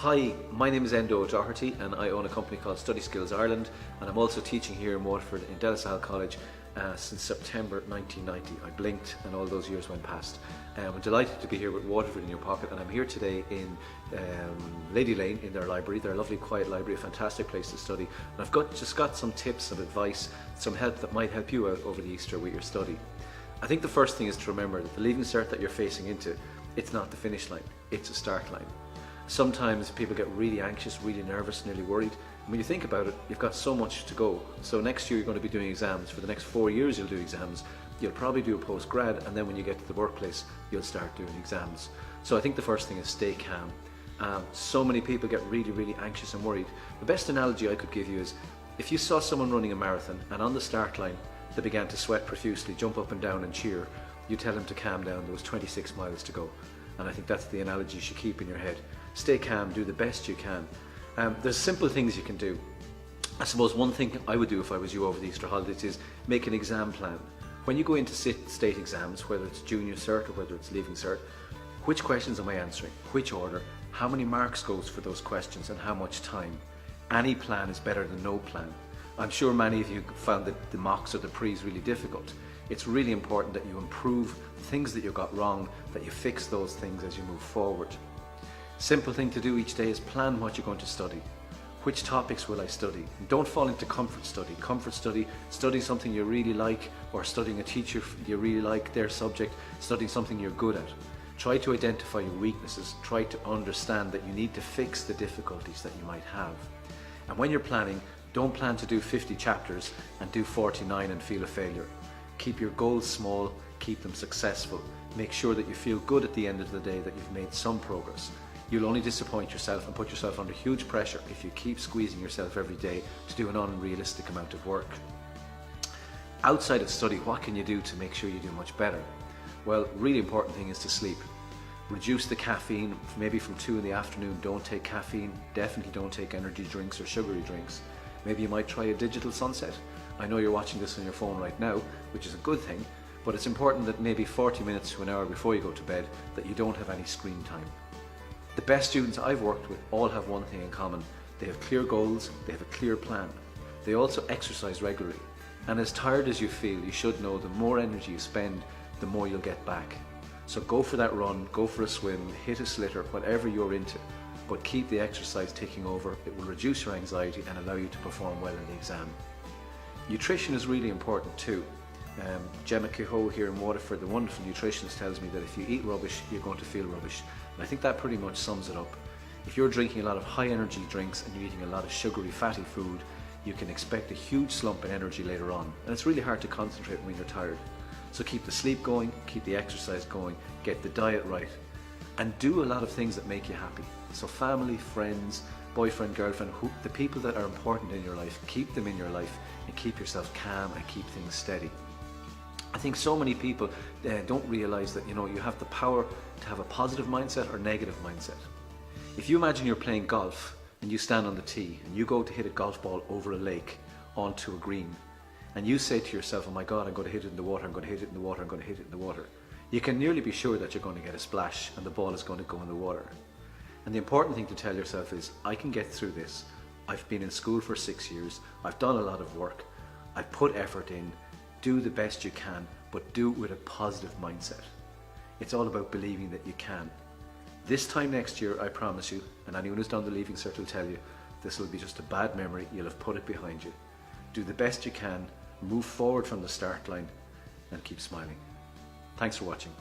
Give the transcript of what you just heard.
Hi, my name is Enda Doherty and I own a company called Study Skills Ireland, and I'm also teaching here in Waterford in Delasahal College since September 1990. I blinked and all those years went past. I'm delighted to be here with Waterford in your pocket, and I'm here today in Lady Lane in their library, their lovely quiet library, a fantastic place to study. And I've just got some tips and advice, some help that might help you out over the Easter with your study. I think the first thing is to remember that the Leaving Cert that you're facing into, it's not the finish line, it's a start line. Sometimes people get really anxious, really nervous, nearly worried. And when you think about it, you've got so much to go. So next year you're going to be doing exams. For the next 4 years you'll do exams. You'll probably do a post-grad, and then when you get to the workplace, you'll start doing exams. So I think the first thing is stay calm. So many people get really, really anxious and worried. The best analogy I could give you is if you saw someone running a marathon and on the start line they began to sweat profusely, jump up and down and cheer, you tell them to calm down. There was 26 miles to go. And I think that's the analogy you should keep in your head. Stay calm, do the best you can. There's simple things you can do. I suppose one thing I would do if I was you over the Easter holidays is make an exam plan. When you go into state exams, whether it's junior cert or whether it's leaving cert, which questions am I answering? Which order? How many marks goes for those questions and how much time? Any plan is better than no plan. I'm sure many of you found that the mocks or the pre's really difficult. It's really important that you improve the things that you got wrong, that you fix those things as you move forward. Simple thing to do each day is plan what you're going to study. Which topics will I study? And don't fall into comfort study. Comfort study, studying something you really like, or studying a teacher you really like, their subject, studying something you're good at. Try to identify your weaknesses. Try to understand that you need to fix the difficulties that you might have. And when you're planning, don't plan to do 50 chapters and do 49 and feel a failure. Keep your goals small, keep them successful. Make sure that you feel good at the end of the day that you've made some progress. You'll only disappoint yourself and put yourself under huge pressure if you keep squeezing yourself every day to do an unrealistic amount of work. Outside of study, what can you do to make sure you do much better? Well, really important thing is to sleep. Reduce the caffeine, maybe from 2 in the afternoon, don't take caffeine. Definitely don't take energy drinks or sugary drinks. Maybe you might try a digital sunset. I know you're watching this on your phone right now, which is a good thing, but it's important that maybe 40 minutes to an hour before you go to bed that you don't have any screen time. The best students I've worked with all have one thing in common. They have clear goals, they have a clear plan. They also exercise regularly. And as tired as you feel, you should know the more energy you spend, the more you'll get back. So go for that run, go for a swim, hit a slitter, whatever you're into. But keep the exercise ticking over. It will reduce your anxiety and allow you to perform well in the exam. Nutrition is really important too. Gemma Kehoe here in Waterford, the wonderful nutritionist, tells me that if you eat rubbish, you're going to feel rubbish. And I think that pretty much sums it up. If you're drinking a lot of high energy drinks and you're eating a lot of sugary, fatty food, you can expect a huge slump in energy later on. And it's really hard to concentrate when you're tired. So keep the sleep going, keep the exercise going, get the diet right, and do a lot of things that make you happy. So family, friends, boyfriend, girlfriend, the people that are important in your life, keep them in your life and keep yourself calm and keep things steady. I think so many people don't realize that you have the power to have a positive mindset or negative mindset. If you imagine you're playing golf and you stand on the tee and you go to hit a golf ball over a lake onto a green, and you say to yourself, oh my God, I'm going to hit it in the water, I'm going to hit it in the water, I'm going to hit it in the water. You can nearly be sure that you're going to get a splash and the ball is going to go in the water. And the important thing to tell yourself is, I can get through this. I've been in school for 6 years, I've done a lot of work, I've put effort in. Do the best you can, but do it with a positive mindset. It's all about believing that you can. This time next year, I promise you, and anyone who's done the Leaving Cert will tell you, this will be just a bad memory. You'll have put it behind you. Do the best you can, move forward from the start line, and keep smiling. Thanks for watching.